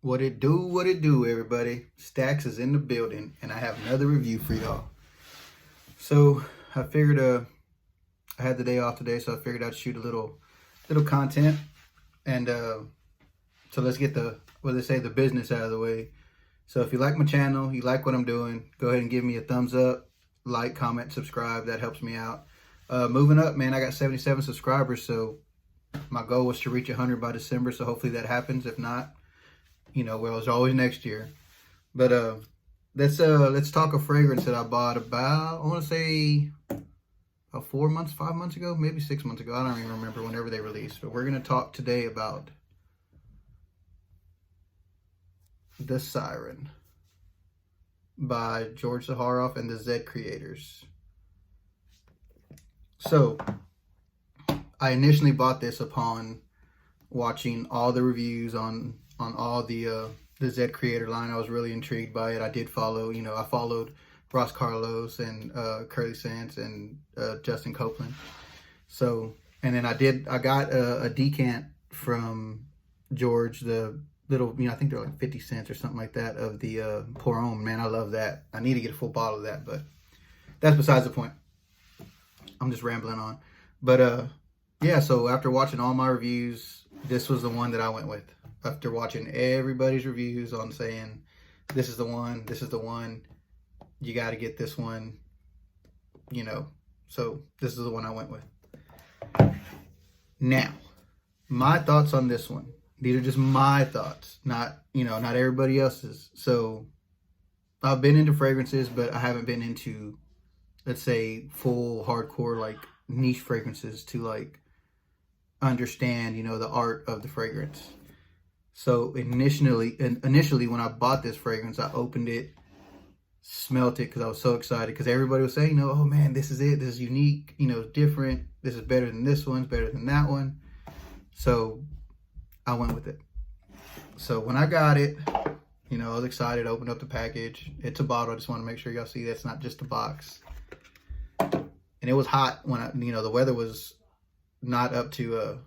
What it do, everybody? Stax is in the building, and I have another review for y'all. So I figured, I had the day off today, so I figured I'd shoot a little content, and so let's get the business out of the way. So if you like my channel, you like what I'm doing, go ahead and give me a thumbs up, like, comment, subscribe. That helps me out. Moving up, man. I got 77 subscribers, so my goal was to reach 100 by December. So hopefully that happens. If not, well, it's always next year. But let's talk a fragrance that I bought about, I want to say about 5 months ago, maybe 6 months ago. I don't even remember, whenever they released. But we're gonna talk today about the Siren by George Zaharoff and the Z Creators. So I initially bought this upon watching all the reviews on all the Z Creator line. I was really intrigued by it. I did follow, I followed Ross Carlos and Curly Sands and Justin Copeland. So, and then I got a decant from George, the little, I think they're like 50 cents or something like that, of the Pour Homme. Man, I love that. I need to get a full bottle of that, but that's besides the point. I'm just rambling on. But yeah, so after watching all my reviews, this was the one that I went with. After watching everybody's reviews on saying, this is the one, you got to get this one, so this is the one I went with. Now, my thoughts on this one. These are just my thoughts, not everybody else's. So I've been into fragrances, but I haven't been into, let's say, full hardcore, like, niche fragrances to, like, understand, the art of the fragrance. So initially when I bought this fragrance, I opened it, smelt it, because I was so excited, because everybody was saying, oh man, this is it, this is unique, different, this is better than this one, better than that one. So I went with it. So when I got it, I was excited, opened up the package. It's a bottle. I just want to make sure y'all see that's not just a box. And it was hot when the weather was not up to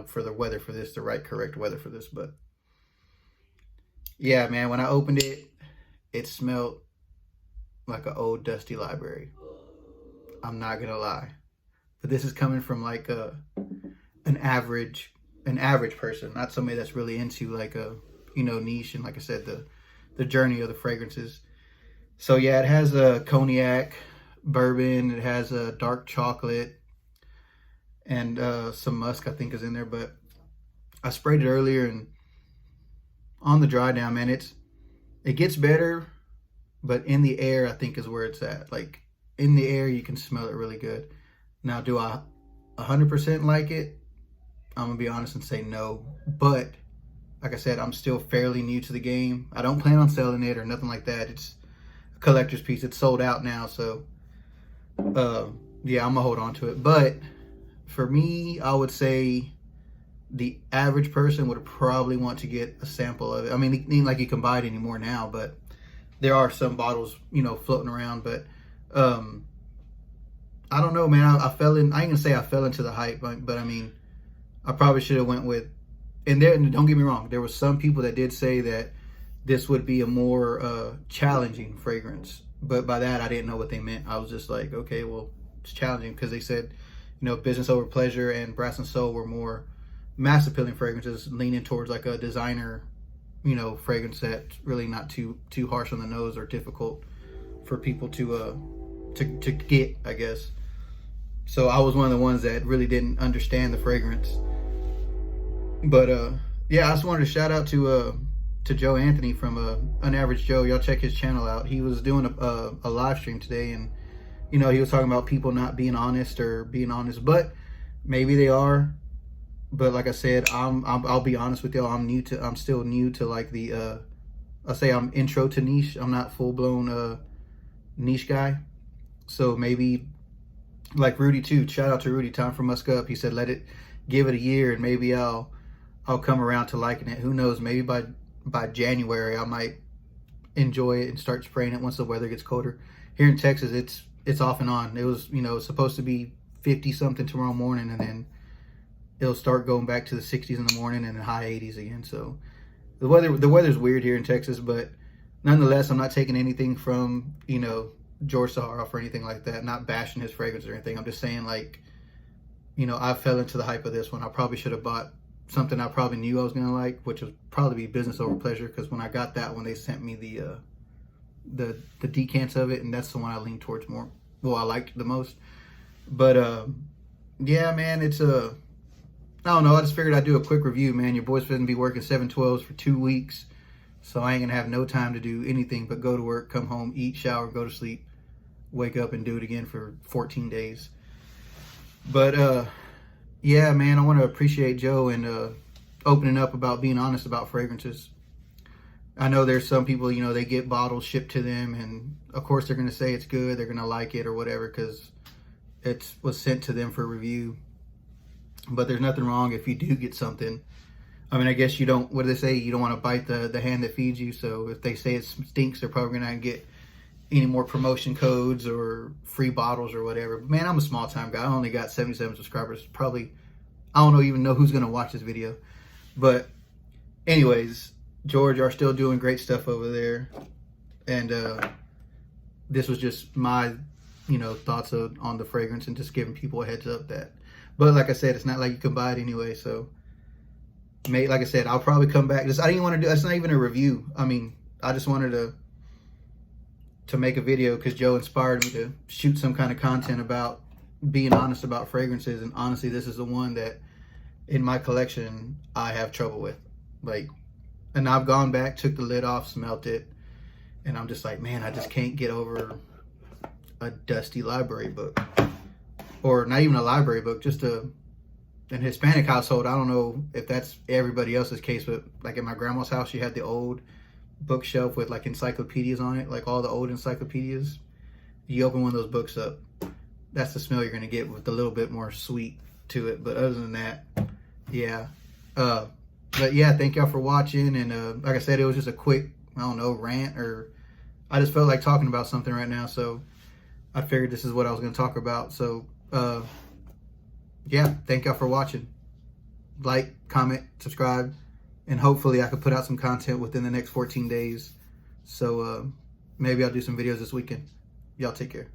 for the weather for this, the correct weather for this. But yeah, man, when I opened it, it smelled like an old dusty library. I'm not gonna lie. But this is coming from like an average person, not somebody that's really into like a niche, and like I said, the journey of the fragrances. So yeah, it has a cognac, bourbon, it has a dark chocolate, and some musk, I think, is in there. But I sprayed it earlier, and on the dry down, man, it gets better, but in the air, I think, is where it's at. Like, in the air, you can smell it really good. Now, do I 100% like it? I'm gonna be honest and say no. But like I said, I'm still fairly new to the game. I don't plan on selling it or nothing like that. It's a collector's piece. It's sold out now, so yeah, I'm gonna hold on to it. But for me, I would say the average person would probably want to get a sample of it. I mean, it ain't like you can buy it anymore now, but there are some bottles, floating around. But I don't know, man. I ain't gonna say I fell into the hype, but I mean, I probably should have went with, and don't get me wrong, there were some people that did say that this would be a more challenging fragrance. But by that, I didn't know what they meant. I was just like, okay, well, it's challenging because they said, business over pleasure and brass and soul were more mass appealing fragrances, leaning towards like a designer, fragrance that's really not too harsh on the nose or difficult for people to get, I guess. So I was one of the ones that really didn't understand the fragrance. But yeah, I just wanted to shout out to Joe Anthony from Unaverage Joe. Y'all check his channel out. He was doing a live stream today, and he was talking about people not being honest or being honest, but maybe they are. But like I said, I'll be honest with y'all. I'm still new to like the I'll say I'm intro to niche. I'm not full blown niche guy. So maybe like Rudy too. Shout out to Rudy. Time for Musk Up. He said give it a year, and maybe I'll come around to liking it. Who knows? Maybe by January I might enjoy it and start spraying it once the weather gets colder. Here in Texas, it's off and on. It was supposed to be 50 something tomorrow morning, and then it'll start going back to the 60s in the morning and the high 80s again. So The weather's weird here in Texas, but nonetheless, I'm not taking anything from, George Zaharoff or anything like that. Not bashing his fragrance or anything. I'm just saying, like, I fell into the hype of this one. I probably should have bought something I probably knew I was gonna like, which would probably be business over pleasure. Because when I got that one, they sent me the decants of it, and that's the one I lean towards more. Well, I liked the most. But yeah, man, it's I don't know. I just figured I'd do a quick review, man. Your boy's gonna be working 7/12s for 2 weeks, so I ain't gonna have no time to do anything but go to work, come home, eat, shower, go to sleep, wake up, and do it again for 14 days. But yeah, man, I want to appreciate Joe and opening up about being honest about fragrances. I know there's some people, they get bottles shipped to them, and of course they're going to say it's good, they're going to like it or whatever because it was sent to them for review. But there's nothing wrong if you do get something. I mean, I guess you don't, what do they say? You don't want to bite the hand that feeds you. So if they say it stinks, they're probably not going to get any more promotion codes or free bottles or whatever. But man, I'm a small time guy. I only got 77 subscribers. Probably, I don't even know who's going to watch this video. But anyways, George, are still doing great stuff over there. And this was just my, thoughts on the fragrance and just giving people a heads up that. But like I said, it's not like you can buy it anyway. So, like I said, I'll probably come back. I didn't want to do, that's not even a review. I mean, I just wanted to make a video because Joe inspired me to shoot some kind of content about being honest about fragrances. And honestly, this is the one that in my collection I have trouble with. Like, and I've gone back, took the lid off, smelt it, and I'm just like, man, I just can't get over a dusty library book. Or not even a library book, just an Hispanic household. I don't know if that's everybody else's case, but like in my grandma's house, she had the old bookshelf with like encyclopedias on it, like all the old encyclopedias. You open one of those books up, that's the smell you're gonna get with a little bit more sweet to it. But other than that, yeah. But yeah, thank y'all for watching. And like I said, it was just a quick, I don't know, rant, or I just felt like talking about something right now. So I figured this is what I was gonna talk about. So yeah, thank y'all for watching. Like, comment, subscribe, and hopefully I could put out some content within the next 14 days. So maybe I'll do some videos this weekend. Y'all take care.